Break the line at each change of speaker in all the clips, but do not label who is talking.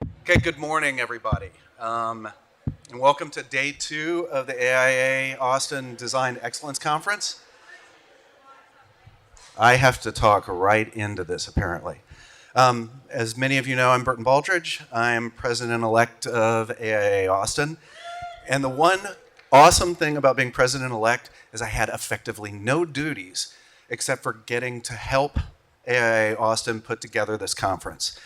Okay, good morning, everybody. And welcome to day 2 of the AIA Austin Design Excellence Conference. I have to talk right into this, apparently. As many of you know, I'm Burton Baldridge. I'm president-elect of AIA Austin. And the one awesome thing about being president-elect is I had effectively no duties except for getting to help AIA Austin put together this conference.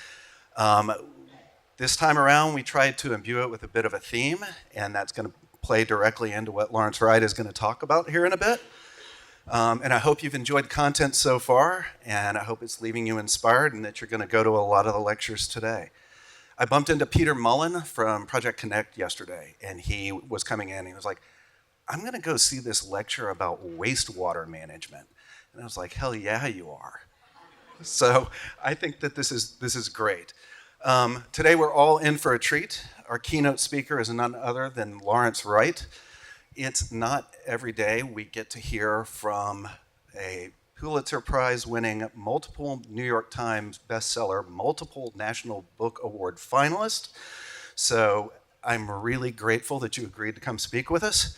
This time around, we tried to imbue it with a bit of a theme, and that's going to play directly into what Lawrence Wright is going to talk about here in a bit. And I hope you've enjoyed the content so far, and I hope it's leaving you inspired and that you're going to go to a lot of the lectures today. I bumped into Peter Mullen from Project Connect yesterday, and he was coming in, and he was like, I'm going to go see this lecture about wastewater management. And I was like, hell yeah, you are. So I think that this is great. Today we're all in for a treat. Our keynote speaker is none other than Lawrence Wright. It's not every day we get to hear from a Pulitzer Prize winning, multiple New York Times bestseller, multiple National Book Award finalist. So I'm really grateful that you agreed to come speak with us.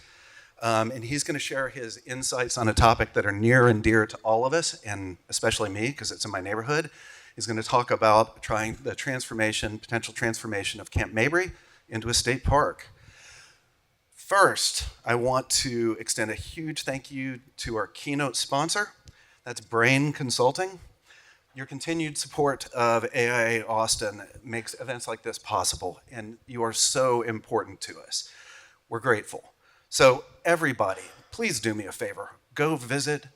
And he's going to share his insights on a topic that are near and dear to all of us, and especially me, because it's in my neighborhood. He's going to talk about trying the potential transformation of Camp Mabry into a state park. First, I want to extend a huge thank you to our keynote sponsor. That's Brain Consulting. Your continued support of AIA Austin makes events like this possible, and you are so important to us. We're grateful. So everybody, please do me a favor. Go visit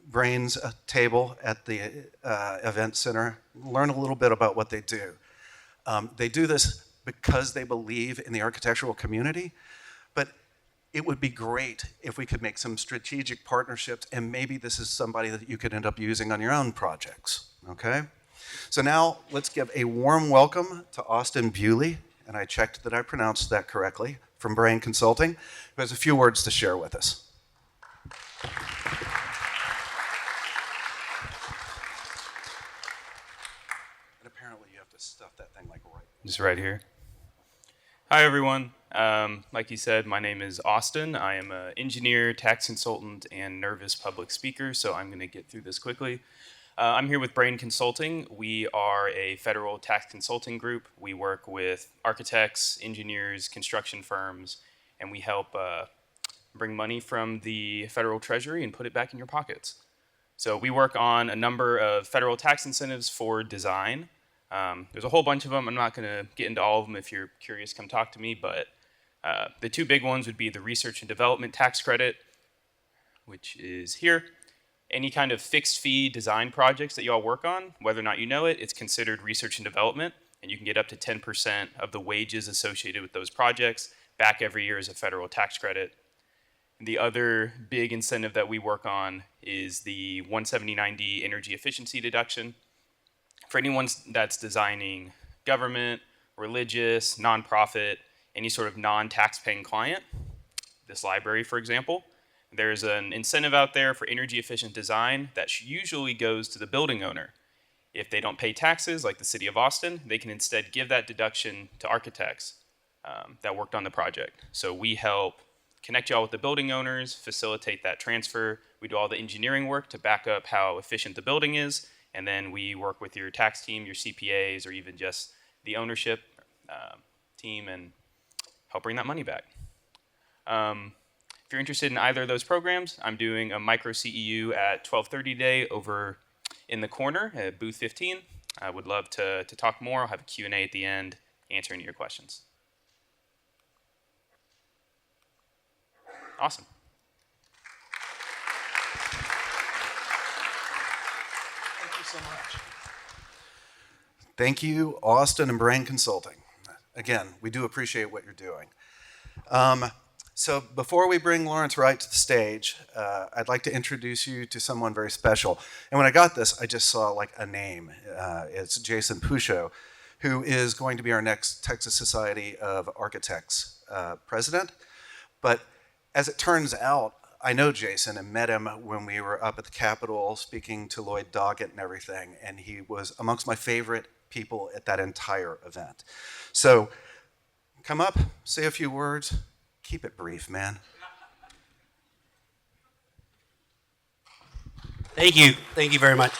Brain's table at the event center. Learn a little bit about what they do. They do this because they believe in the architectural community, but it would be great if we could make some strategic partnerships, and maybe this is somebody that you could end up using on your own projects, okay? So now let's give a warm welcome to Austin Bewley, and I checked that I pronounced that correctly, from Brain Consulting, who has a few words to share with us. And apparently you have to stuff that thing like right.
Just right here. Hi, everyone. Like you said, my name is Austin. I am an engineer, tax consultant, and nervous public speaker, so I'm going to get through this quickly. I'm here with Brain Consulting. We are a federal tax consulting group. We work with architects, engineers, construction firms, and we help bring money from the federal treasury and put it back in your pockets. So we work on a number of federal tax incentives for design. There's a whole bunch of them. I'm not going to get into all of them. If you're curious, come talk to me. But the two big ones would be the research and development tax credit, which is here. Any kind of fixed fee design projects that you all work on, whether or not you know it, it's considered research and development, and you can get up to 10% of the wages associated with those projects back every year as a federal tax credit. The other big incentive that we work on is the 179D energy efficiency deduction. For anyone that's designing government, religious, nonprofit, any sort of non-tax paying client, this library, for example, there's an incentive out there for energy efficient design that usually goes to the building owner. If they don't pay taxes, like the city of Austin, they can instead give that deduction to architects that worked on the project. So we help connect y'all with the building owners, facilitate that transfer. We do all the engineering work to back up how efficient the building is, and then we work with your tax team, your CPAs, or even just the ownership team and help bring that money back. If you're interested in either of those programs, I'm doing a micro CEU at 12:30 today over in the corner at booth 15. I would love to talk more. I'll have a Q&A at the end, answer any of your questions. Awesome.
Thank you so much. Thank you, Austin and Brain Consulting. Again, we do appreciate what you're doing. So before we bring Lawrence Wright to the stage, I'd like to introduce you to someone very special. And when I got this, I just saw like a name. It's Jason Pucho, who is going to be our next Texas Society of Architects president. But as it turns out, I know Jason and met him when we were up at the Capitol speaking to Lloyd Doggett and everything, and he was amongst my favorite people at that entire event. So come up, say a few words, keep it brief, man.
Thank you. Thank you very much.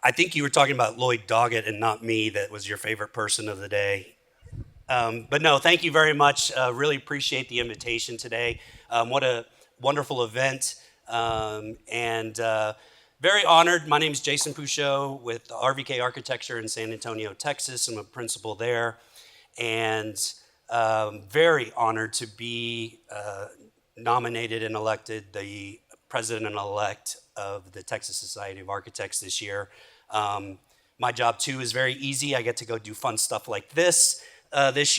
I think you were talking about Lloyd Doggett and not me. That was your favorite person of the day. But no, thank you very much. Really appreciate the invitation today. What a wonderful event. And very honored. My name is Jason Pouchot with RVK Architecture in San Antonio, Texas. I'm a principal there. And very honored to be nominated and elected the president-elect of the Texas Society of Architects this year. My job too is very easy. I get to go do fun stuff like this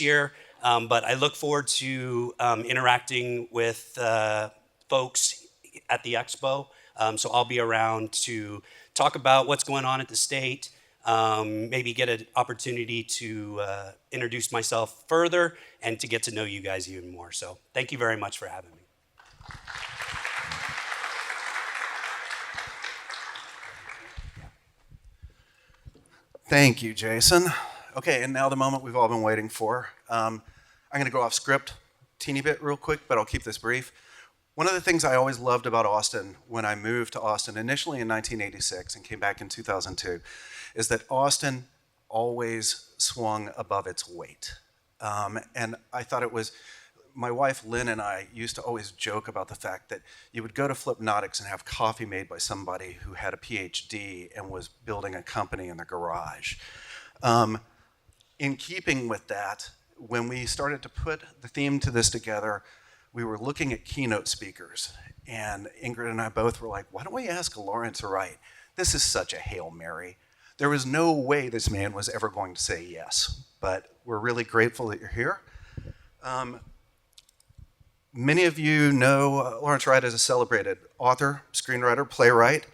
year, but I look forward to interacting with folks at the expo. So I'll be around to talk about what's going on at the state, maybe get an opportunity to introduce myself further and to get to know you guys even more. So thank you very much for having me.
Thank you, Jason. Okay, and now the moment we've all been waiting for. I'm going to go off script teeny bit real quick, but I'll keep this brief. One of the things I always loved about Austin when I moved to Austin initially in 1986 and came back in 2002 is that Austin always swung above its weight. And I thought it was, my wife Lynn and I used to always joke about the fact that you would go to Flipnotics and have coffee made by somebody who had a PhD and was building a company in their garage. In keeping with that, when we started to put the theme to this together, we were looking at keynote speakers, and Ingrid and I both were like, why don't we ask Lawrence Wright? This is such a Hail Mary. There was no way this man was ever going to say yes, but we're really grateful that you're here. Many of you know Lawrence Wright as a celebrated author, screenwriter, playwright.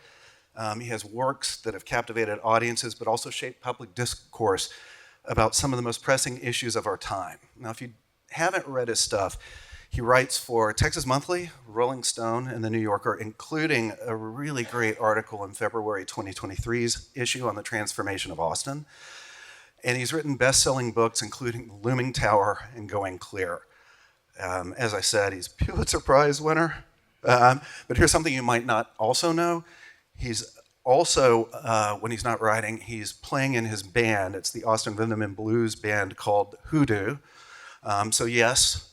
He has works that have captivated audiences, but also shaped public discourse about some of the most pressing issues of our time. Now, if you haven't read his stuff, he writes for Texas Monthly, Rolling Stone, and The New Yorker, including a really great article in February 2023's issue on the transformation of Austin. And he's written best-selling books, including The Looming Tower and Going Clear. As I said, he's a Pulitzer Prize winner. But here's something you might not also know. He's also, when he's not writing, he's playing in his band. It's the Austin Rhythm and Blues band called Hoodoo. So yes,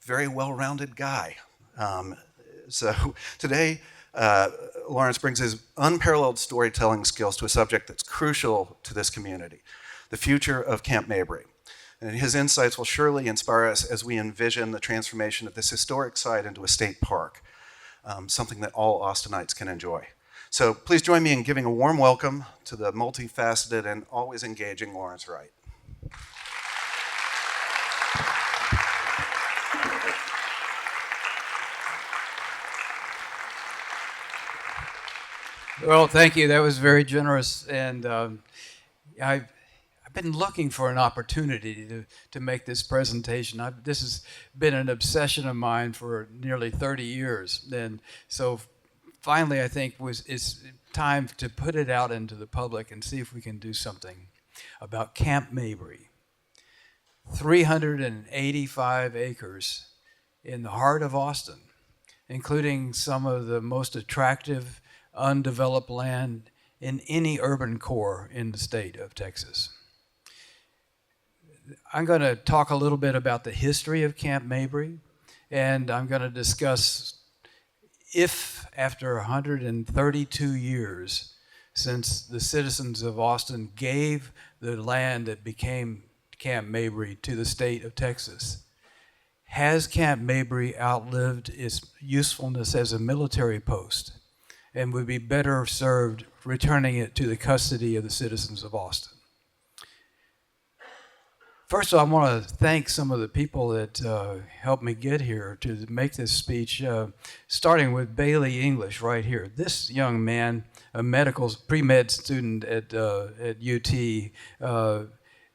very well-rounded guy. So today, Lawrence brings his unparalleled storytelling skills to a subject that's crucial to this community, the future of Camp Mabry. And his insights will surely inspire us as we envision the transformation of this historic site into a state park, something that all Austinites can enjoy. So please join me in giving a warm welcome to the multifaceted and always engaging Lawrence Wright.
Well, thank you. That was very generous, and I've been looking for an opportunity to make this presentation. This has been an obsession of mine for nearly 30 years, and so finally, I think it's time to put it out into the public and see if we can do something about Camp Mabry. 385 acres in the heart of Austin, including some of the most attractive undeveloped land in any urban core in the state of Texas. I'm going to talk a little bit about the history of Camp Mabry, and I'm going to discuss if after 132 years since the citizens of Austin gave the land that became Camp Mabry to the state of Texas, has Camp Mabry outlived its usefulness as a military post and would be better served returning it to the custody of the citizens of Austin? First of all, I want to thank some of the people that helped me get here to make this speech, starting with Bailey English right here. This young man, a pre-med student at UT,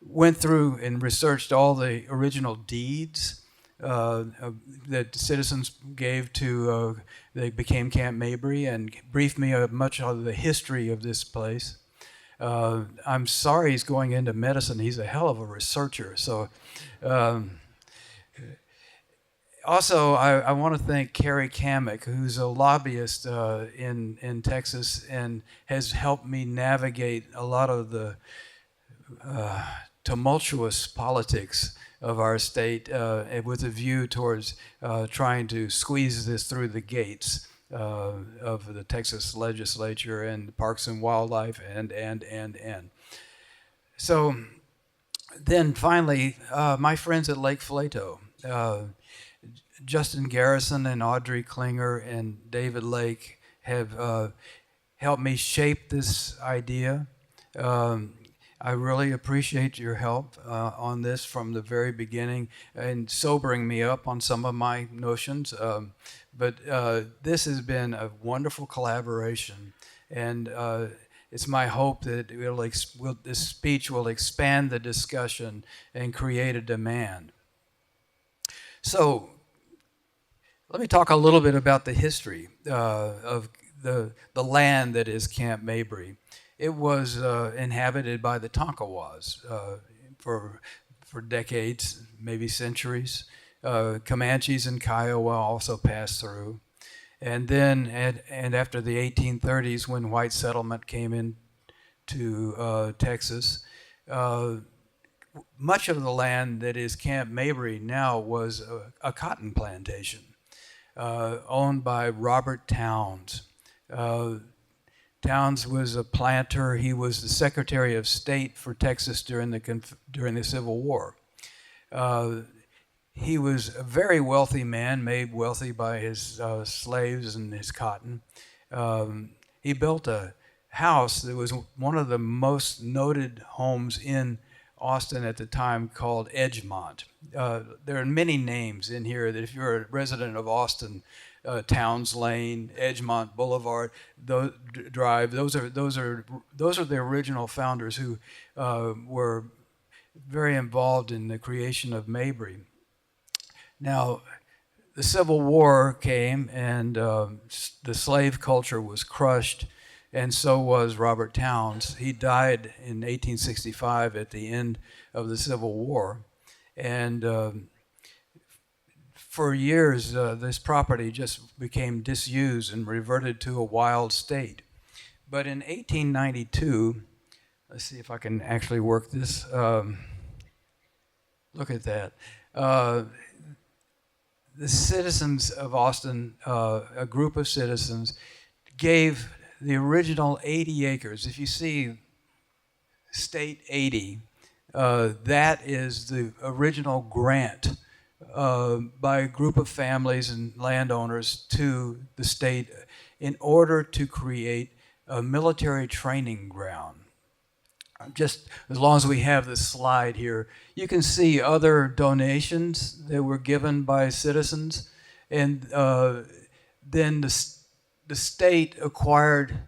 went through and researched all the original deeds that the citizens gave to, they became Camp Mabry, and briefed me much of the history of this place. I'm sorry he's going into medicine. He's a hell of a researcher. So, also, I want to thank Carrie Kamek, who's a lobbyist in Texas and has helped me navigate a lot of the tumultuous politics of our state with a view towards trying to squeeze this through the gates of the Texas legislature and Parks and Wildlife and. So then finally, my friends at Lake Flato, Justin Garrison and Audrey Klinger and David Lake have helped me shape this idea. I really appreciate your help on this from the very beginning and sobering me up on some of my notions. But this has been a wonderful collaboration, and it's my hope that this speech will expand the discussion and create a demand. So let me talk a little bit about the history of the land that is Camp Mabry. It was inhabited by the Tonkawas for decades, maybe centuries. Comanches and Kiowa also passed through. And then, and after the 1830s, when white settlement came into Texas, much of the land that is Camp Mabry now was a cotton plantation owned by Robert Towns. Towns was a planter. He was the Secretary of State for Texas during the Civil War. He was a very wealthy man, made wealthy by his slaves and his cotton. He built a house that was one of the most noted homes in Austin at the time, called Edgemont. There are many names in here that if you're a resident of Austin, Towns Lane, Edgemont Boulevard, Drive. Those are the original founders who were very involved in the creation of Mabry. Now, the Civil War came, and the slave culture was crushed, and so was Robert Towns. He died in 1865 at the end of the Civil War, and for years, this property just became disused and reverted to a wild state. But in 1892, let's see if I can actually work this. Look at that. The citizens of Austin, a group of citizens, gave the original 80 acres. If you see State 80, that is the original grant by a group of families and landowners to the state in order to create a military training ground. Just as long as we have this slide here, you can see other donations that were given by citizens, and then the state acquired,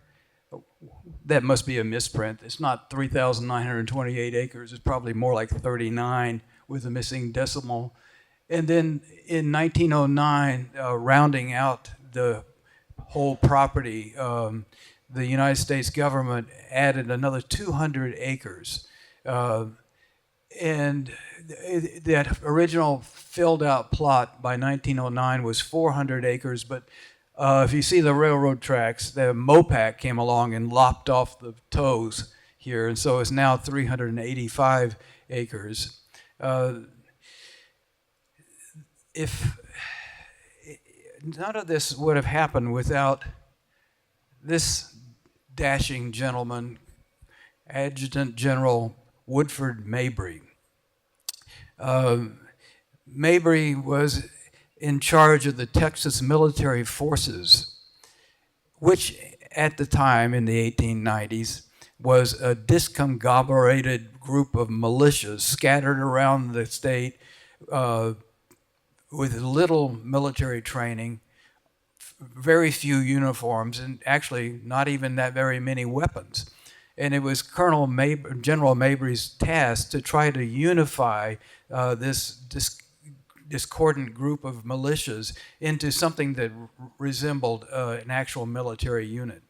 that must be a misprint, it's not 3,928 acres, it's probably more like 39 with a missing decimal. And then in 1909, rounding out the whole property, the United States government added another 200 acres. And that original filled out plot by 1909 was 400 acres, but if you see the railroad tracks, the Mopac came along and lopped off the toes here, and so it's now 385 acres. If none of this would have happened without this dashing gentleman, Adjutant General Woodford Mabry. Mabry was in charge of the Texas military forces, which at the time in the 1890s was a discombobulated group of militias scattered around the state with little military training, very few uniforms, and actually not even that very many weapons. And it was General Mabry's task to try to unify this discordant group of militias into something that resembled an actual military unit.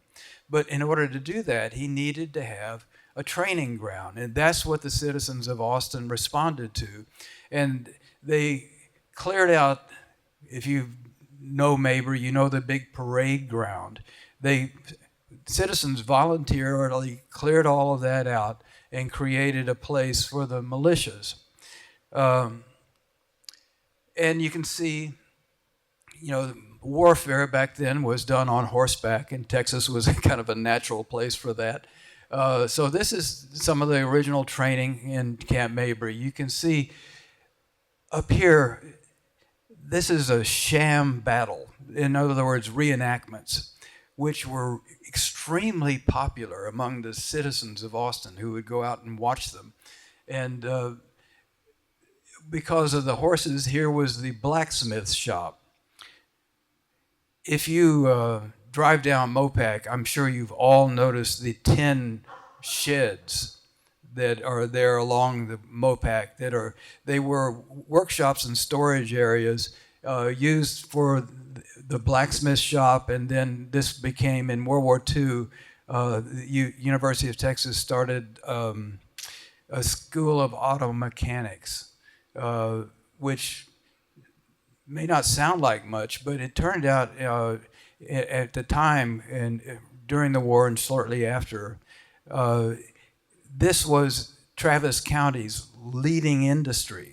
But in order to do that, he needed to have a training ground, and that's what the citizens of Austin responded to. And they cleared out, if you know Mabry, you know the big parade ground. Citizens voluntarily cleared all of that out and created a place for the militias. And you can see, warfare back then was done on horseback, and Texas was kind of a natural place for that. So this is some of the original training in Camp Mabry. You can see up here, this is a sham battle. In other words, reenactments, which were extremely popular among the citizens of Austin who would go out and watch them. And because of the horses, here was the blacksmith shop. If you drive down Mopac, I'm sure you've all noticed the tin sheds that are there along the Mopac. They were workshops and storage areas used for the blacksmith shop, and then this became, in World War II, the University of Texas started a school of auto mechanics, which may not sound like much, but it turned out at the time and during the war and shortly after, this was Travis County's leading industry.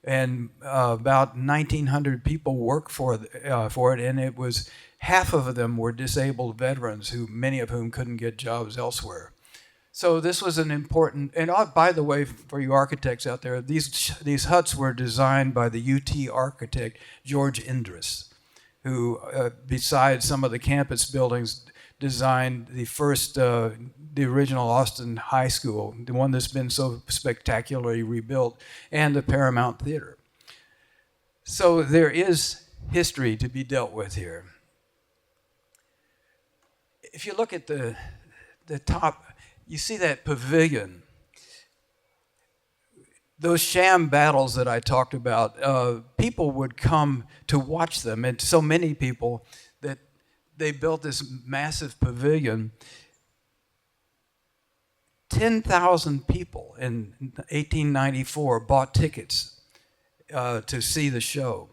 And about 1,900 people worked for it, and it was half of them were disabled veterans, many of whom couldn't get jobs elsewhere. So this was an important, and by the way, for you architects out there, these huts were designed by the UT architect George Indris, who, besides some of the campus buildings, designed the original Austin High School, the one that's been so spectacularly rebuilt, and the Paramount Theater. So there is history to be dealt with here. If you look at the top, you see that pavilion. Those sham battles that I talked about, people would come to watch them, and so many people that they built this massive pavilion. 10,000 people in 1894 bought tickets to see the show.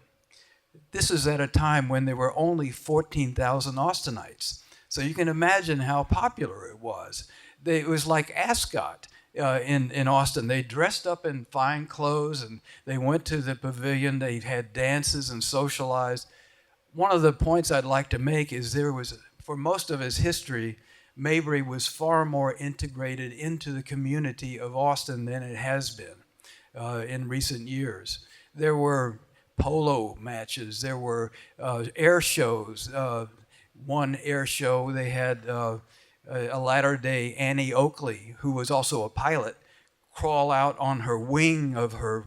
This is at a time when there were only 14,000 Austinites. So you can imagine how popular it was. It was like Ascot in Austin. They dressed up in fine clothes and they went to the pavilion. They had dances and socialized. One of the points I'd like to make is for most of its history, Mabry was far more integrated into the community of Austin than it has been in recent years. There were polo matches, there were air shows. One air show, they had a latter-day Annie Oakley, who was also a pilot, crawl out on her wing of her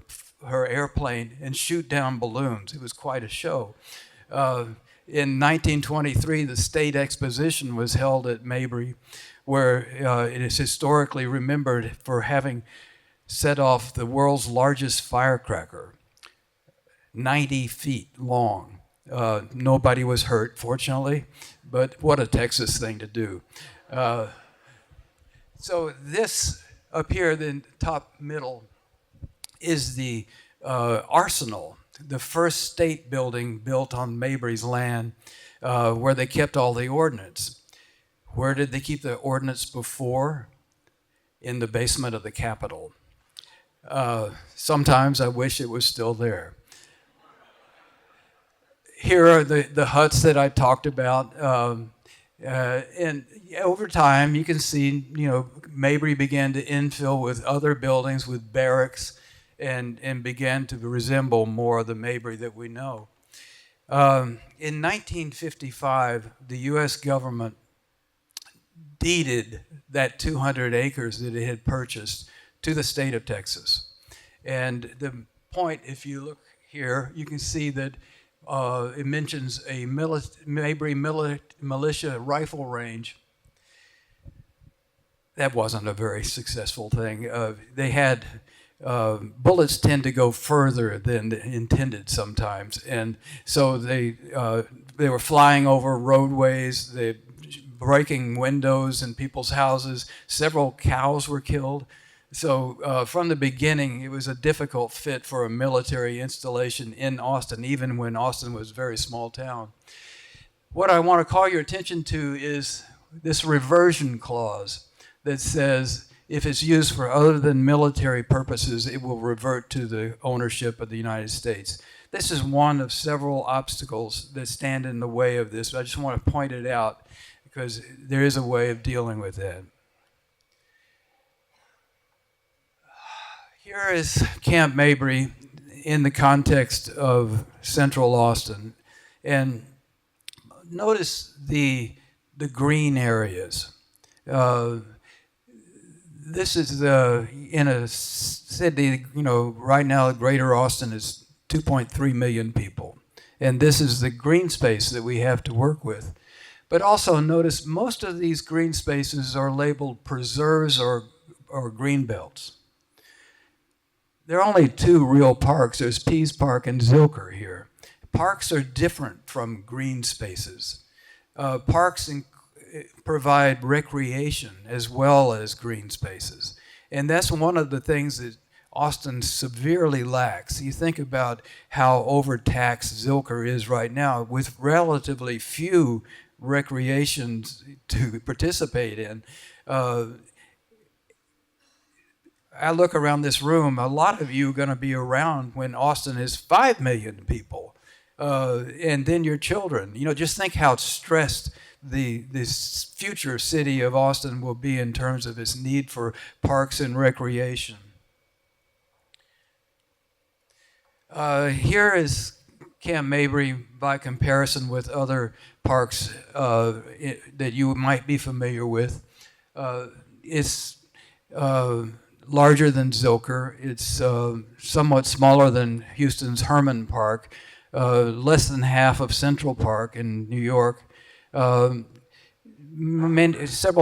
airplane and shoot down balloons. It was quite a show. In 1923, the State Exposition was held at Mabry, where it is historically remembered for having set off the world's largest firecracker, 90 feet long. Nobody was hurt, fortunately, but what a Texas thing to do. So this up here, the top middle, is the arsenal, the first state building built on Mabry's land, where they kept all the ordnance. Where did they keep the ordnance before? In the basement of the Capitol. Sometimes I wish it was still there. Here are the huts that I talked about. And over time, you can see, Mabry began to infill with other buildings, with barracks, and began to resemble more of the Mabry that we know. In 1955, the U.S. government deeded that 200 acres that it had purchased to the state of Texas. And the point, if you look here, you can see that it mentions a Mabry militia rifle range. That wasn't a very successful thing. They had bullets tend to go further than intended sometimes, and so they were flying over roadways, they breaking windows in people's houses. Several cows were killed. So from the beginning, it was a difficult fit for a military installation in Austin, even when Austin was a very small town. What I want to call your attention to is this reversion clause that says if it's used for other than military purposes, it will revert to the ownership of the United States. This is one of several obstacles that stand in the way of this. I just want to point it out because there is a way of dealing with that. Here is Camp Mabry in the context of Central Austin. And notice the green areas. This is in a city, right now Greater Austin is 2.3 million people. And this is the green space that we have to work with. But also notice most of these green spaces are labeled preserves or green belts. There are only two real parks. There's Pease Park and Zilker here. Parks are different from green spaces. Parks provide recreation as well as green spaces. And that's one of the things that Austin severely lacks. You think about how overtaxed Zilker is right now with relatively few recreations to participate in. I look around this room, a lot of you are going to be around when Austin is 5 million people. And then your children. Just think how stressed this future city of Austin will be in terms of its need for parks and recreation. Here is Camp Mabry by comparison with other parks that you might be familiar with. It's larger than Zilker. It's somewhat smaller than Houston's Herman Park, less than half of Central Park in New York, several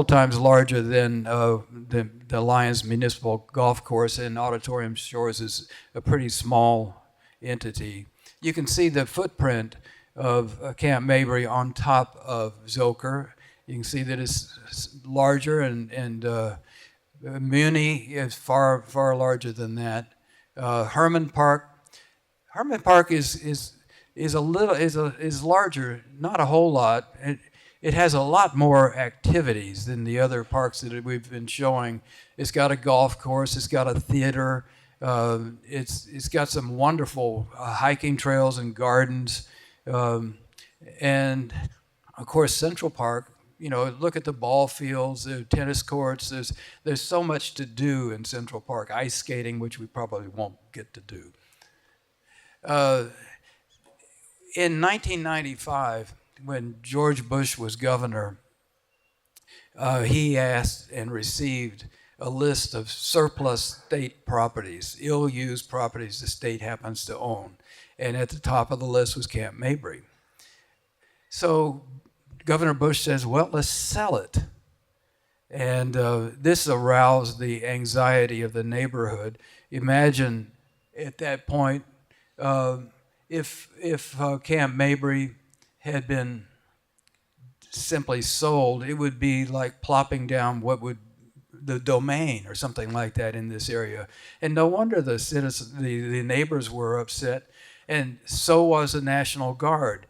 times larger than the Lions Municipal Golf Course, and Auditorium Shores is a pretty small entity. You can see the footprint of Camp Mabry on top of Zilker. You can see that it's larger, and Muni is far larger than that. Herman Park is larger, not a whole lot. It has a lot more activities than the other parks that we've been showing. It's got a golf course. It's got a theater. It's got some wonderful hiking trails and gardens, and of course Central Park. Look at the ball fields, the tennis courts. There's so much to do in Central Park. Ice skating, which we probably won't get to do. In 1995, when George Bush was governor, he asked and received a list of surplus state properties, ill-used properties the state happens to own. And at the top of the list was Camp Mabry. So Governor Bush says, well, let's sell it. And this aroused the anxiety of the neighborhood. Imagine at that point, if Camp Mabry had been simply sold, it would be like plopping down the domain or something like that in this area. And no wonder the citizens, the neighbors were upset, and so was the National Guard.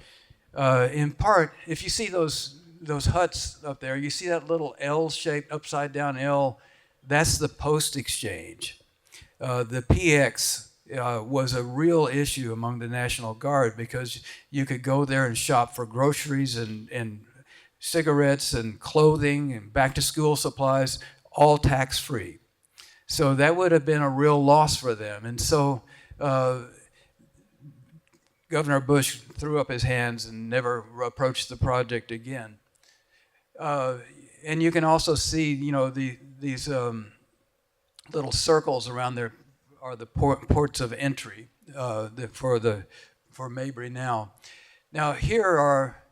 In part, if you see those huts up there, you see that little L-shaped upside down L, that's the post exchange. The PX was a real issue among the National Guard because you could go there and shop for groceries and cigarettes and clothing and back to school supplies, all tax-free. So that would have been a real loss for them. And so Governor Bush threw up his hands and never approached the project again. And you can also see, these little circles around there are the ports of entry for Mabry now. Now here are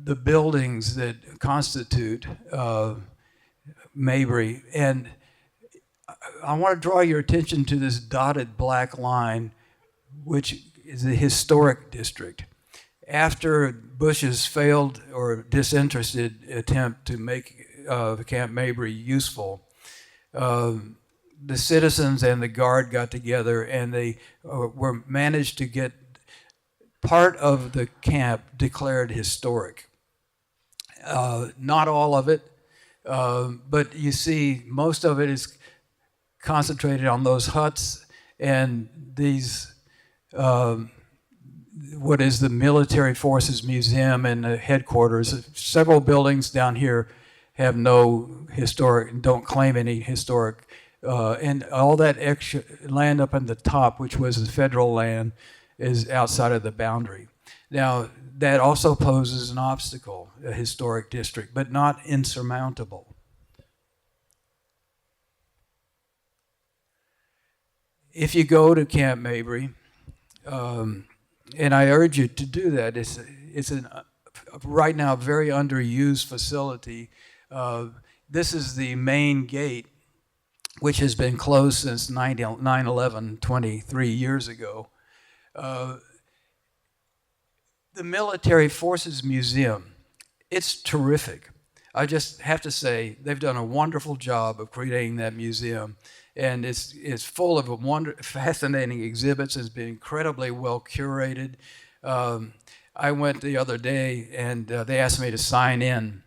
the buildings that constitute Mabry, and I want to draw your attention to this dotted black line, which is the historic district. After Bush's failed or disinterested attempt to make Camp Mabry useful, the citizens and the Guard got together and they were managed to get part of the camp declared historic. Not all of it, but you see most of it is concentrated on those huts and these what is the Military Forces Museum and the headquarters. Several buildings down here have no historic, don't claim any historic, and all that extra land up on the top, which was the federal land, is outside of the boundary. Now, that also poses an obstacle, a historic district, but not insurmountable. If you go to Camp Mabry, and I urge you to do that, it's right now a very underused facility. This is the main gate, which has been closed since 9/11, 23 years ago. The Military Forces Museum, it's terrific. I just have to say, they've done a wonderful job of creating that museum. And it's full of fascinating exhibits. It's been incredibly well curated. I went the other day, and they asked me to sign in,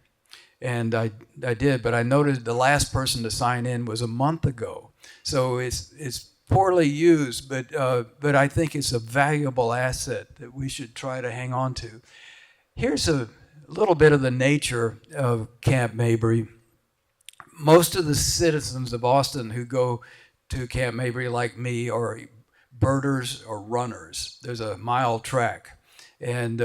and I did. But I noticed the last person to sign in was a month ago. So it's poorly used, but I think it's a valuable asset that we should try to hang on to. Here's a little bit of the nature of Camp Mabry. Most of the citizens of Austin who go to Camp Mabry, like me, are birders or runners. There's a mile track. And,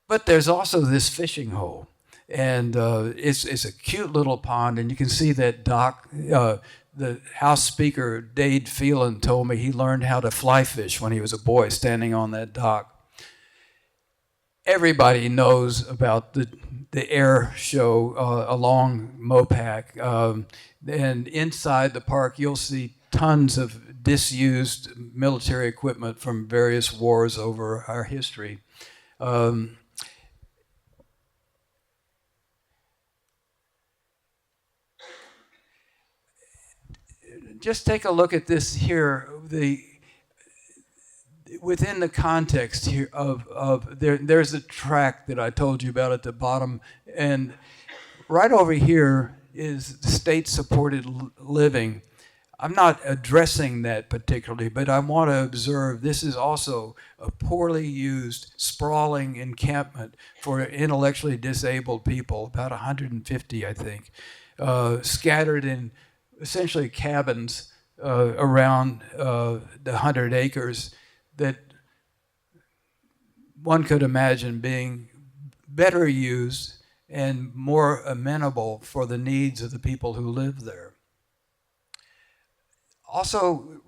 but there's also this fishing hole. And it's a cute little pond, and you can see that dock. The House Speaker, Dade Phelan, told me he learned how to fly fish when he was a boy standing on that dock. Everybody knows about the air show along Mopac. And inside the park, you'll see tons of disused military equipment from various wars over our history. Just take a look at this here. Within the context here there's a track that I told you about at the bottom, and right over here is state-supported living. I'm not addressing that particularly, but I want to observe this is also a poorly used, sprawling encampment for intellectually disabled people, about 150, I think, scattered in essentially cabins around the 100 acres that one could imagine being better used and more amenable for the needs of the people who live there. Also,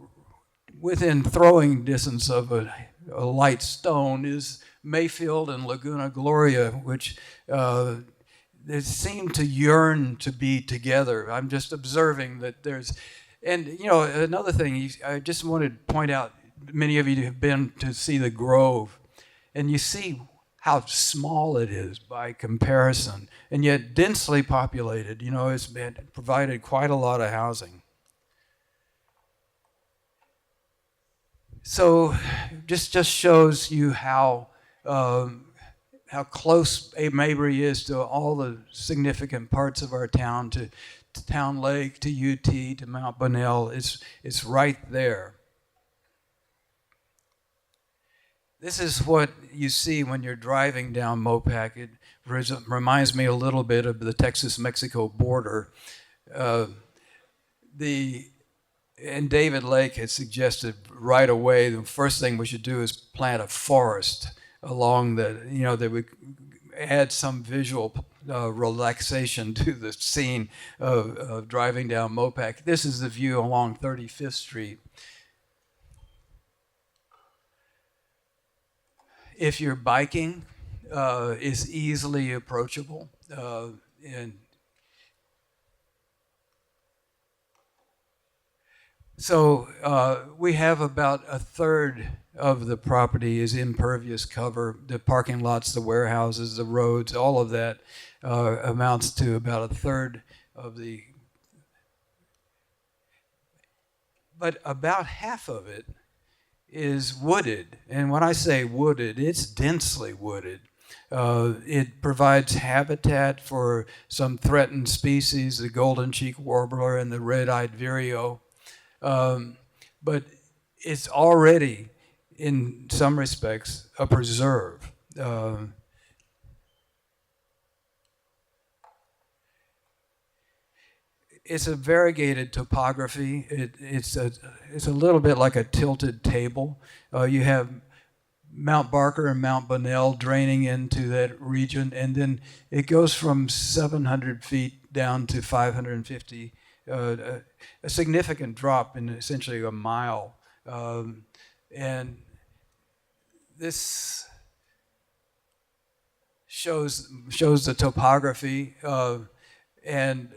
within throwing distance of a light stone is Mayfield and Laguna Gloria, which they seem to yearn to be together. I'm just observing that there's, and you know, another thing, I just wanted to point out, many of you have been to see the Grove, and you see how small it is by comparison, and yet densely populated. You know, it's been provided quite a lot of housing. So just shows you how close Mabry is to all the significant parts of our town, to Town Lake, to UT, to Mount Bonnell. It's right there. This is what you see when you're driving down Mopac. It reminds me a little bit of the Texas-Mexico border. And David Lake had suggested right away the first thing we should do is plant a forest along the, you know, that would add some visual relaxation to the scene of driving down Mopac. This is the view along 35th Street. If you're biking, it's easily approachable. And So we have about a third of the property is impervious cover. The parking lots, the warehouses, the roads, all of that amounts to about a third of the. But about half of it is wooded. And when I say wooded, it's densely wooded. It provides habitat for some threatened species, the golden cheek warbler and the red-eyed vireo. But it's already, in some respects, a preserve. It's a variegated topography. It's a little bit like a tilted table. You have Mount Barker and Mount Bonnell draining into that region, and then it goes from 700 feet down to 550, a significant drop in essentially a mile. And this shows the topography, and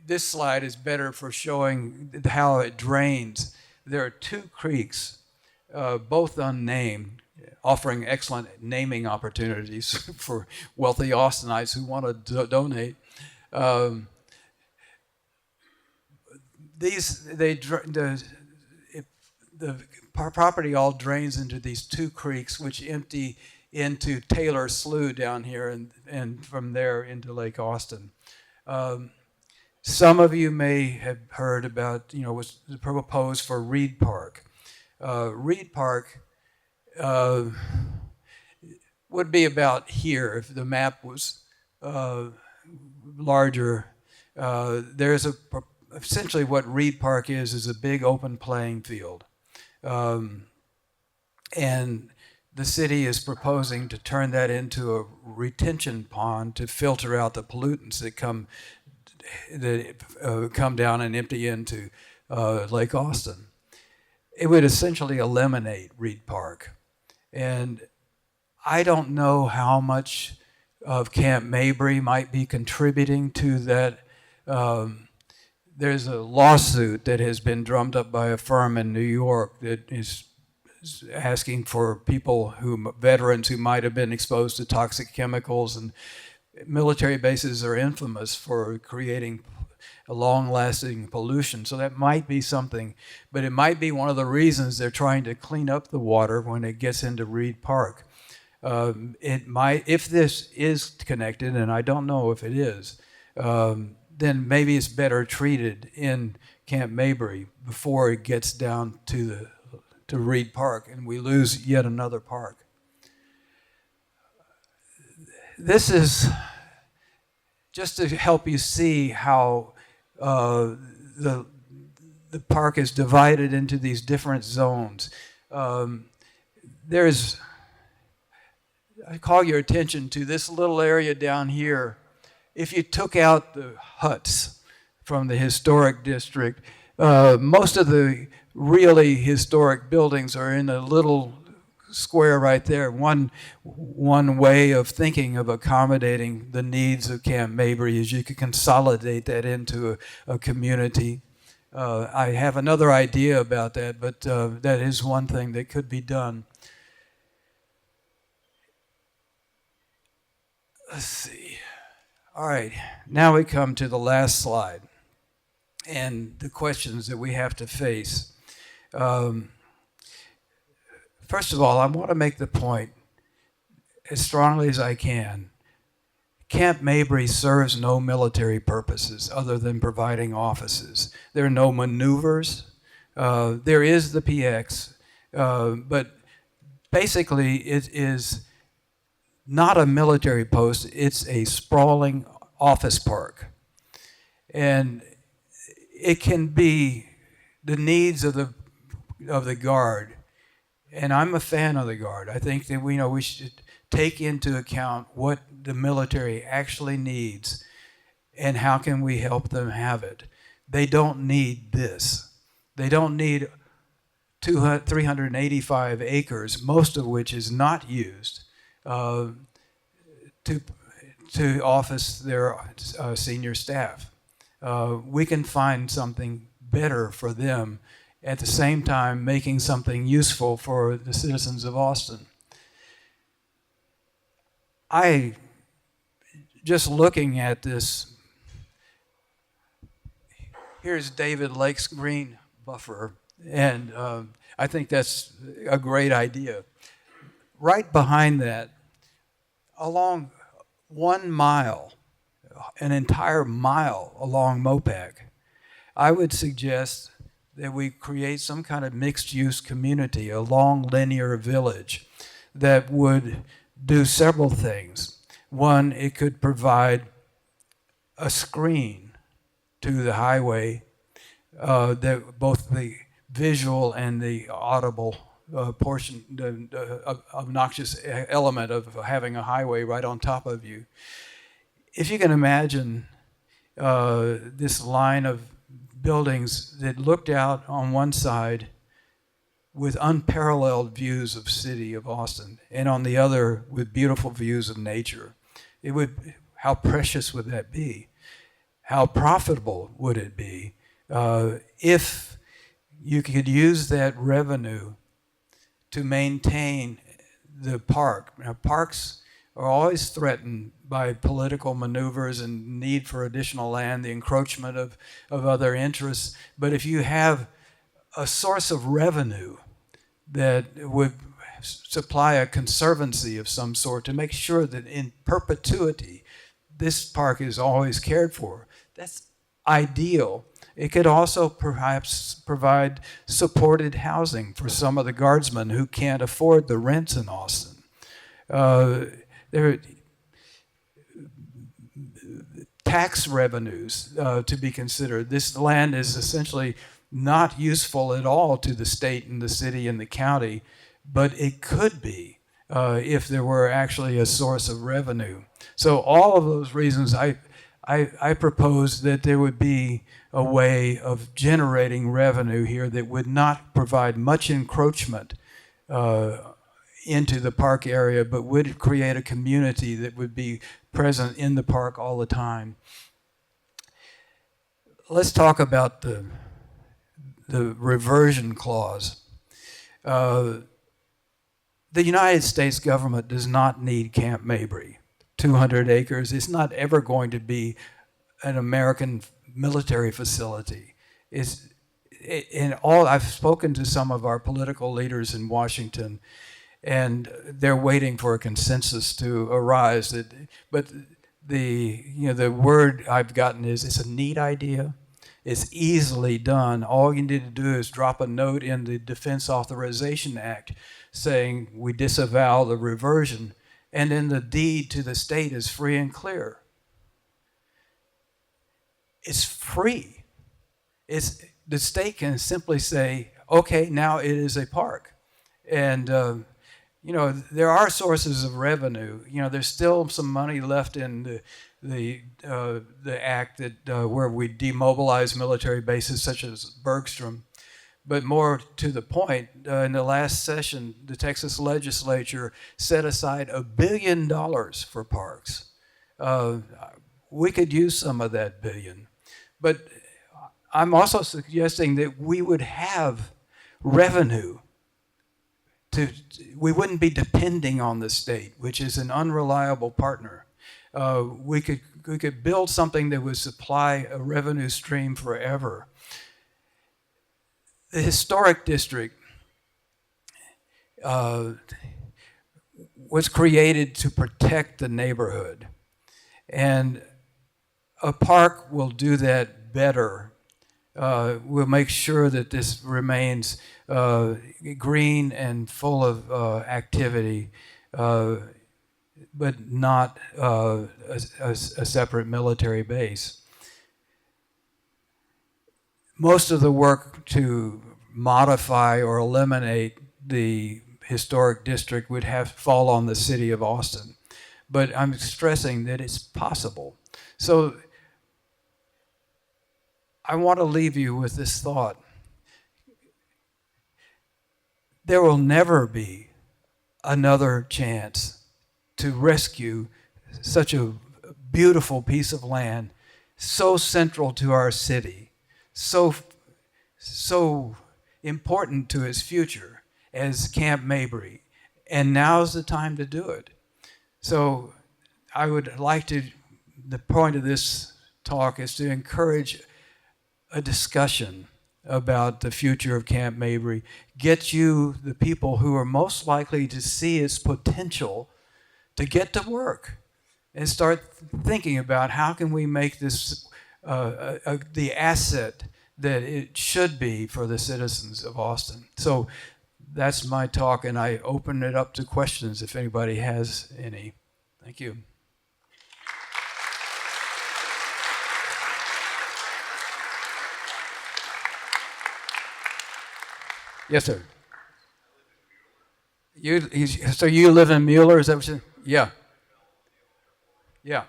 this slide is better for showing how it drains. There are two creeks, both unnamed, offering excellent naming opportunities for wealthy Austinites who want to donate. The property all drains into these two creeks, which empty into Taylor Slough down here, and from there into Lake Austin. Some of you may have heard about, was proposed for Reed Park. Reed Park would be about here if the map was larger. There's essentially what Reed Park is a big open playing field. And the city is proposing to turn that into a retention pond to filter out the pollutants that come down and empty into Lake Austin. It would essentially eliminate Reed Park. And I don't know how much of Camp Mabry might be contributing to that. There's a lawsuit that has been drummed up by a firm in New York that is asking for veterans who might have been exposed to toxic chemicals, and military bases are infamous for creating a long-lasting pollution. So that might be something, but it might be one of the reasons they're trying to clean up the water when it gets into Reed Park. It might, if this is connected, and I don't know if it is, then maybe it's better treated in Camp Mabry before it gets down to Reed Park, and we lose yet another park. This is just to help you see how the park is divided into these different zones. I call your attention to this little area down here. If you took out the huts from the historic district, most of the really historic buildings are in a little square right there. One way of thinking of accommodating the needs of Camp Mabry is you could consolidate that into a community. I have another idea about that, but that is one thing that could be done. Let's see. All right, now we come to the last slide and the questions that we have to face. First of all, I want to make the point as strongly as I can. Camp Mabry serves no military purposes other than providing offices. There are no maneuvers. There is the PX, but basically it is not a military post. It's a sprawling office park. And it can be the needs of the Guard. And I'm a fan of the Guard. I think that we should take into account what the military actually needs and how can we help them have it. They don't need this. They don't need 385 acres, most of which is not used, to office their senior staff. we can find something better for them, at the same time making something useful for the citizens of Austin. Just looking at this, here's David Lake's green buffer, and I think that's a great idea. Right behind that, along 1 mile, an entire mile along Mopac, I would suggest that we create some kind of mixed-use community, a long linear village that would do several things. One, it could provide a screen to the highway, that both the visual and the audible portion, the obnoxious element of having a highway right on top of you. If you can imagine this line of buildings that looked out on one side with unparalleled views of city of Austin, and on the other with beautiful views of nature, how precious would that be? How profitable would it be if you could use that revenue to maintain the park? Now, parks are always threatened by political maneuvers and need for additional land, the encroachment of other interests. But if you have a source of revenue that would supply a conservancy of some sort to make sure that in perpetuity this park is always cared for, that's ideal. It could also perhaps provide supported housing for some of the guardsmen who can't afford the rents in Austin. There tax revenues to be considered. This land is essentially not useful at all to the state and the city and the county, but it could be if there were actually a source of revenue. So all of those reasons, I propose that there would be a way of generating revenue here that would not provide much encroachment into the park area, but would create a community that would be present in the park all the time. Let's talk about the reversion clause. The United States government does not need Camp Mabry. 200 acres. It's not ever going to be an American military facility. I've spoken to some of our political leaders in Washington, and they're waiting for a consensus to arise. But the word I've gotten is it's a neat idea. It's easily done. All you need to do is drop a note in the Defense Authorization Act saying we disavow the reversion, and then the deed to the state is free and clear. It's free. The state can simply say, okay, now it is a park. And there are sources of revenue. There's still some money left in the act that where we demobilize military bases such as Bergstrom. But more to the point, in the last session, the Texas legislature set aside $1 billion for parks. We could use some of that billion. But I'm also suggesting that we would have revenue. We wouldn't be depending on the state, which is an unreliable partner. We could build something that would supply a revenue stream forever. The historic district was created to protect the neighborhood, and a park will do that better. We'll make sure that this remains green and full of activity, but not a separate military base. Most of the work to modify or eliminate the historic district would have to fall on the city of Austin. But I'm stressing that it's possible. So I want to leave you with this thought. There will never be another chance to rescue such a beautiful piece of land so central to our city, so important to its future as Camp Mabry, and now's the time to do it. So I would like to, the point of this talk is to encourage a discussion about the future of Camp Mabry, get you, the people who are most likely to see its potential, to get to work and start thinking about how can we make this the asset that it should be for the citizens of Austin. So that's my talk, and I open it up to questions if anybody has any. Thank you. Yes, sir. So you live in Mueller, is that what you? Yeah. Yeah.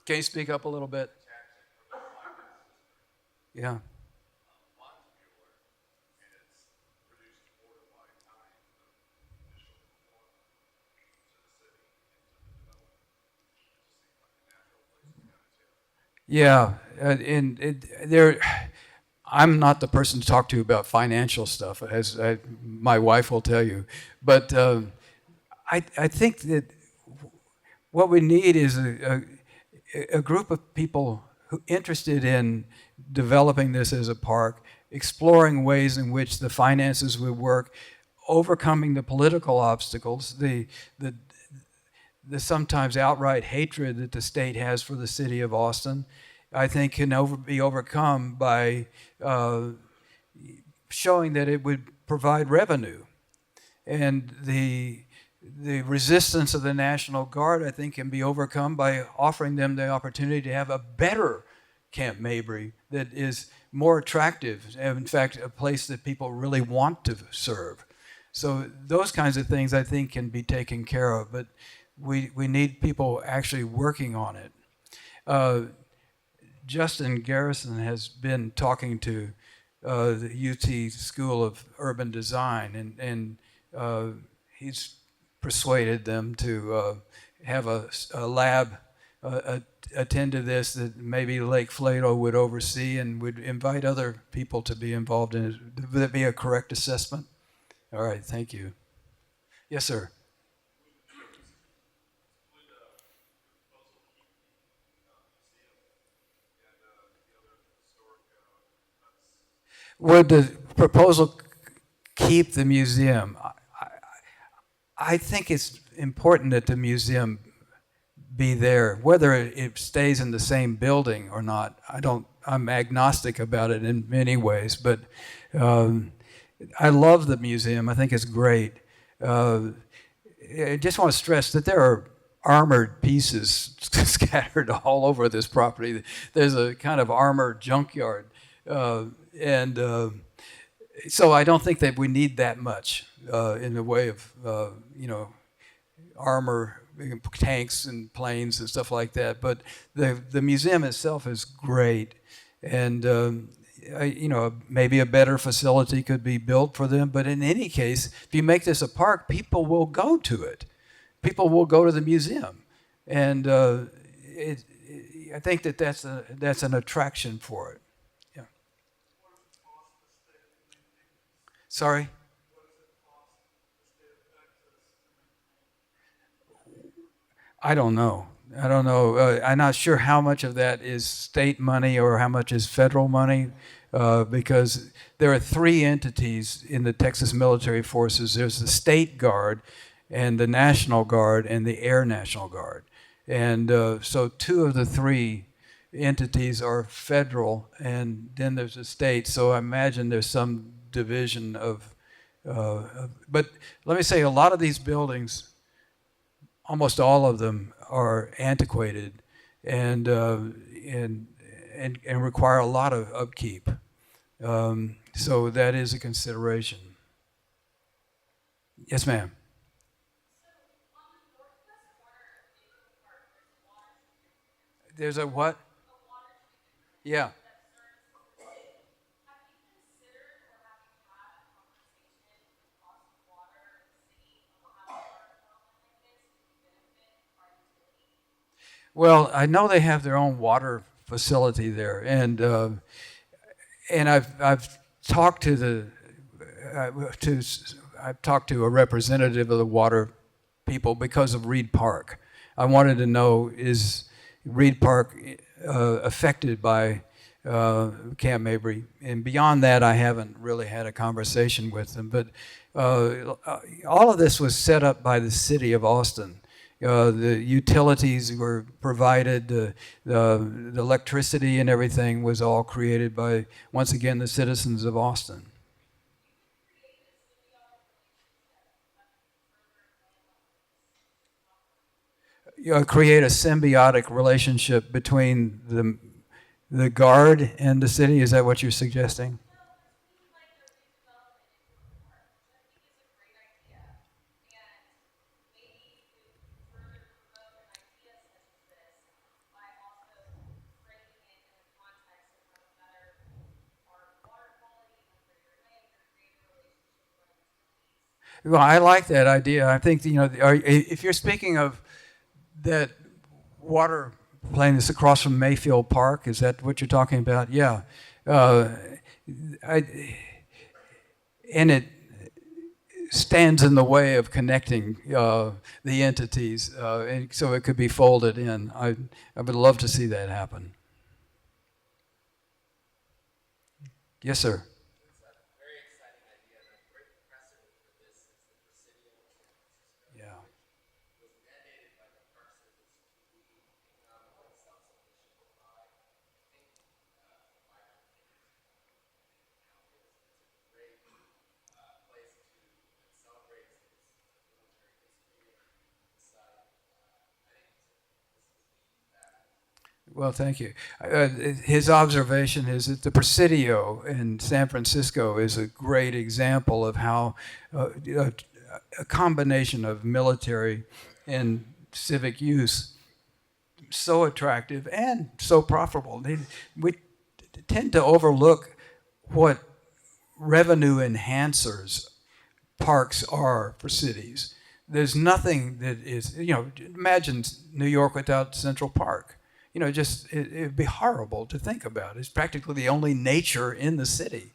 Can you speak up a little bit? Yeah. Yeah, there, I'm not the person to talk to about financial stuff, as my wife will tell you. But I think that what we need is a group of people who interested in developing this as a park, exploring ways in which the finances would work, overcoming the political obstacles, the sometimes outright hatred that the state has for the city of Austin, I think can be overcome by showing that it would provide revenue. And the resistance of the National Guard, I think, can be overcome by offering them the opportunity to have a better Camp Mabry that is more attractive, and in fact, a place that people really want to serve. So those kinds of things, I think, can be taken care of, but we need people actually working on it. Justin Garrison has been talking to the UT School of Urban Design, and he's persuaded them to have a lab attend to this that maybe Lake Flato would oversee and would invite other people to be involved in it. Would that be a correct assessment? All right, thank you. Yes, sir. Would the proposal keep the museum? I think it's important that the museum be there, whether it stays in the same building or not. I'm agnostic about it in many ways, but I love the museum. I think it's great. I just want to stress that there are armored pieces scattered all over this property. There's a kind of armored junkyard. And so I don't think that we need that much in the way of, armor, tanks and planes and stuff like that. But the museum itself is great. And, maybe a better facility could be built for them. But in any case, if you make this a park, people will go to it. People will go to the museum. And I think that's an attraction for it. Yeah. Sorry? I don't know. I'm not sure how much of that is state money or how much is federal money, because there are three entities in the Texas Military Forces. There's the State Guard, and the National Guard, and the Air National Guard. And so two of the three entities are federal, and then there's a state. So I imagine there's some division of. But let me say, a lot of these buildings, almost all of them, are antiquated and require a lot of upkeep. So that is a consideration. Yes, ma'am. There's a what? Yeah. Well, I know they have their own water facility there, and I've talked to I've talked to a representative of the water people because of Reed Park. I wanted to know, is Reed Park affected by Camp Mabry? And beyond that, I haven't really had a conversation with them. But all of this was set up by the city of Austin. The utilities were provided, the electricity and everything was all created by, once again, the citizens of Austin. Create a symbiotic relationship between the guard and the city. Is that what you're suggesting? Well, I like that idea. I think, if you're speaking of that water plane that's across from Mayfield Park, is that what you're talking about? Yeah. And it stands in the way of connecting the entities, and so it could be folded in. I would love to see that happen. Yes, sir. Yeah. Well, thank you. His observation is that the Presidio in San Francisco is a great example of how a combination of military and civic use so attractive and so profitable. We tend to overlook what revenue enhancers parks are for cities. There's nothing that is, imagine New York without Central Park. It'd be horrible to think about. It's practically the only nature in the city.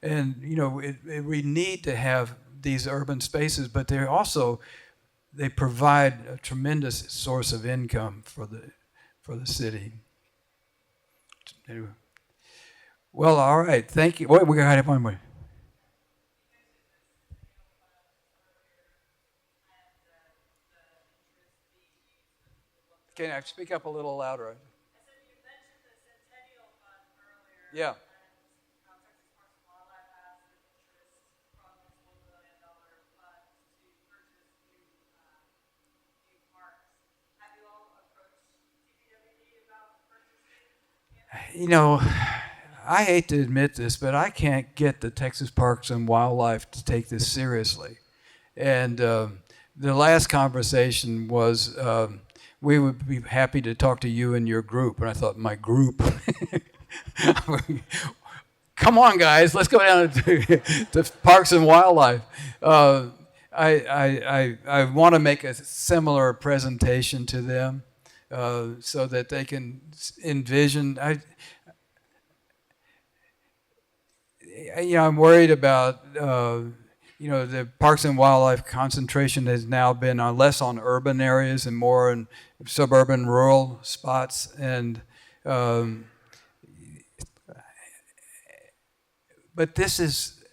And, we need to have these urban spaces, but they provide a tremendous source of income for the city. Anyway. Well, all right. Thank you. Wait, we got one more. Can I speak up a little louder? Yeah. I hate to admit this, but I can't get the Texas Parks and Wildlife to take this seriously. And the last conversation was, we would be happy to talk to you and your group. And I thought, my group? Come on, guys, let's go down to Parks and Wildlife. I want to make a similar presentation to them so that they can envision. I'm worried about the Parks and Wildlife concentration has now been less on urban areas and more in suburban, rural spots, and but this is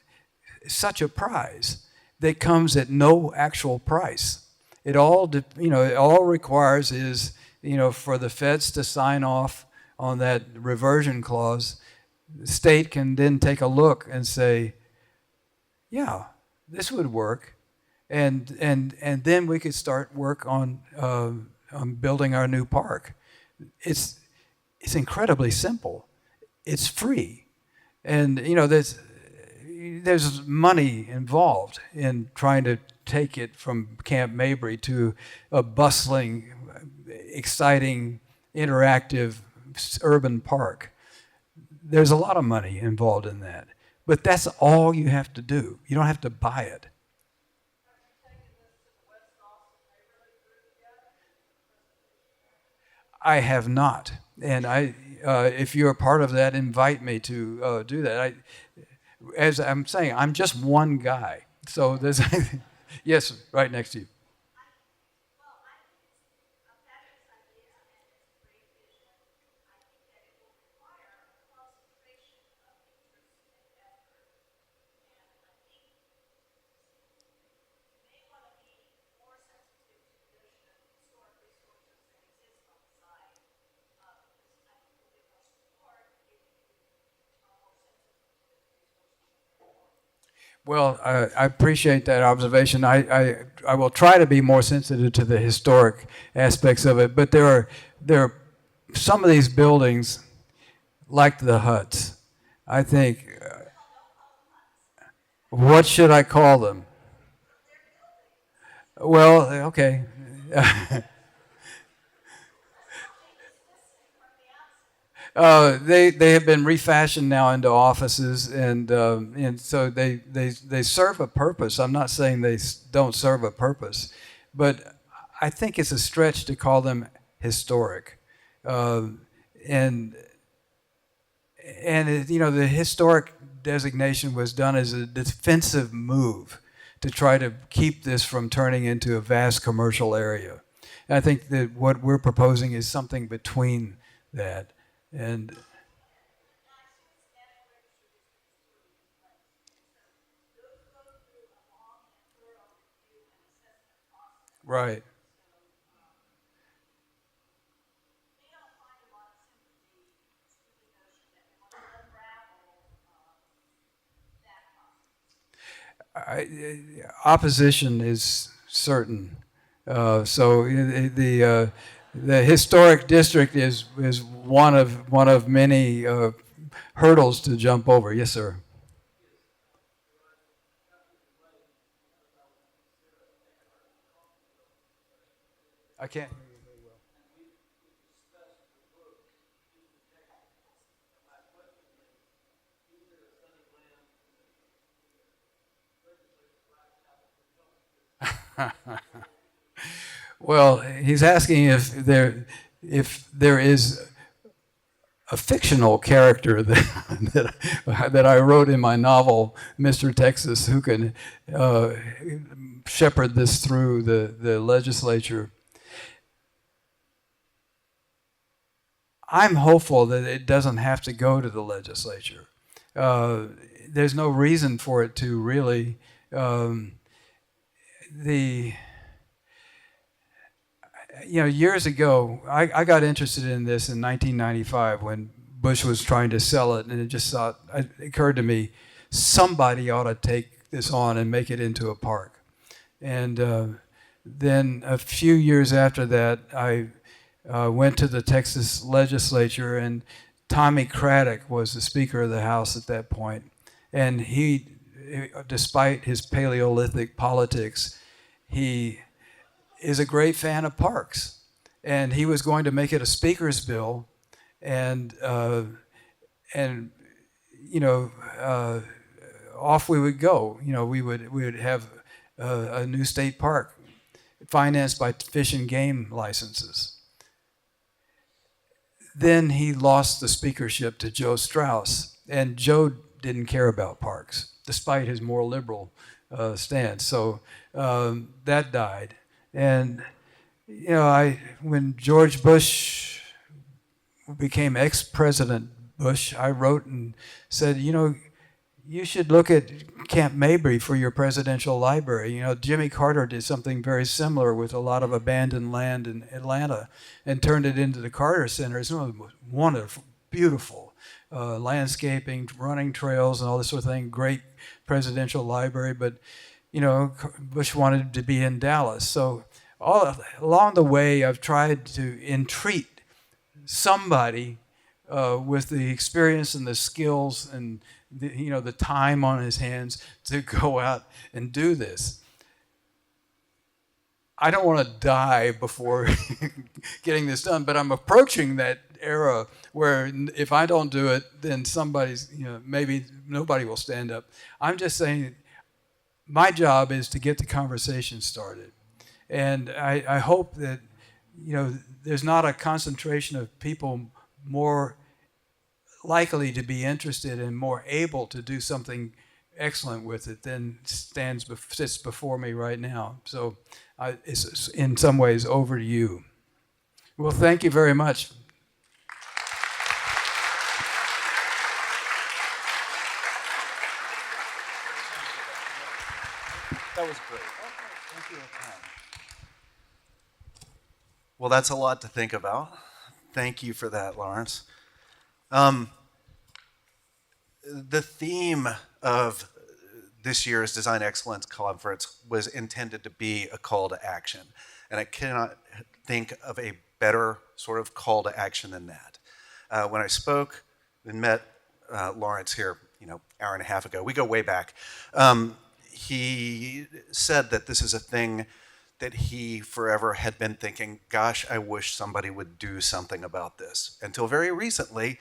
such a prize that comes at no actual price. It all requires is for the feds to sign off on that reversion clause. The state can then take a look and say, yeah, this would work, and then we could start work on building our new park. It's incredibly simple. It's free, and there's money involved in trying to take it from Camp Mabry to a bustling, exciting, interactive urban park. There's a lot of money involved in that. But that's all you have to do. You don't have to buy it. I have not, and if you're a part of that, invite me to do that. As I'm saying, I'm just one guy, so there's yes, right next to you. Well, I appreciate that observation. I will try to be more sensitive to the historic aspects of it, but there are some of these buildings, like the huts. I think, what should I call them? Well, okay. They have been refashioned now into offices, and so they serve a purpose. I'm not saying they don't serve a purpose, but I think it's a stretch to call them historic, and the historic designation was done as a defensive move to try to keep this from turning into a vast commercial area. And I think that what we're proposing is something between that. And right. Opposition is certain. So the historic district is one of many hurdles to jump over. Yes, sir. I can't. Well, he's asking if there is a fictional character that I wrote in my novel, Mr. Texas, who can shepherd this through the legislature. I'm hopeful that it doesn't have to go to the legislature. There's no reason for it to really. Years ago, I got interested in this in 1995 when Bush was trying to sell it, and it occurred to me, somebody ought to take this on and make it into a park. And then a few years after that, I went to the Texas legislature, and Tommy Craddock was the Speaker of the House at that point. And he, despite his Paleolithic politics, he is a great fan of parks. And he was going to make it a speaker's bill, and off we would go. We would have a new state park financed by fish and game licenses. Then he lost the speakership to Joe Strauss, and Joe didn't care about parks, despite his more liberal stance. So that died. And when George Bush became ex-President Bush, I wrote and said, you should look at Camp Mabry for your presidential library. Jimmy Carter did something very similar with a lot of abandoned land in Atlanta and turned it into the Carter Center. It's wonderful, beautiful landscaping, running trails, and all this sort of thing. Great presidential library, but Bush wanted to be in Dallas. So all along the way, I've tried to entreat somebody with the experience and the skills and the time on his hands to go out and do this. I don't want to die before getting this done, but I'm approaching that era where if I don't do it, then maybe nobody will stand up. I'm just saying my job is to get the conversation started. And I hope that there's not a concentration of people more likely to be interested and more able to do something excellent with it than sits before me right now. So it's in some ways over to you. Well, thank you very much.
That was great. Thank you. Well, that's a lot to think about. Thank you for that, Lawrence. The theme of this year's Design Excellence Conference was intended to be a call to action, and I cannot think of a better sort of call to action than that. When I spoke and met Lawrence here, hour and a half ago, we go way back. He said that this is a thing that he forever had been thinking, gosh, I wish somebody would do something about this. Until very recently,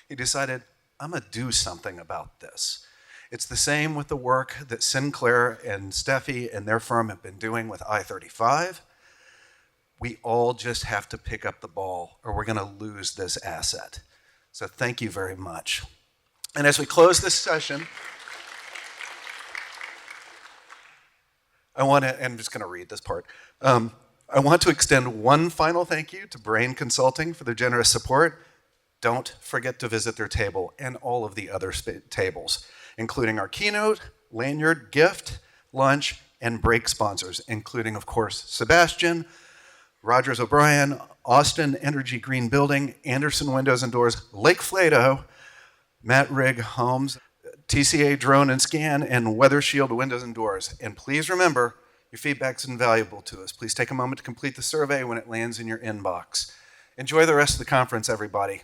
he decided, I'm gonna do something about this. It's the same with the work that Sinclair and Steffi and their firm have been doing with I-35. We all just have to pick up the ball or we're gonna lose this asset. So thank you very much. And as we close this session, I'm just going to read this part. I want to extend one final thank you to Brain Consulting for their generous support. Don't forget to visit their table and all of the other tables, including our keynote, lanyard, gift, lunch, and break sponsors, including, of course, Sebastian, Rogers O'Brien, Austin Energy Green Building, Anderson Windows and Doors, Lake Flato, Matt Rigg Homes, TCA Drone and Scan, and Weather Shield Windows and Doors. And please remember, your feedback's invaluable to us. Please take a moment to complete the survey when it lands in your inbox. Enjoy the rest of the conference, everybody.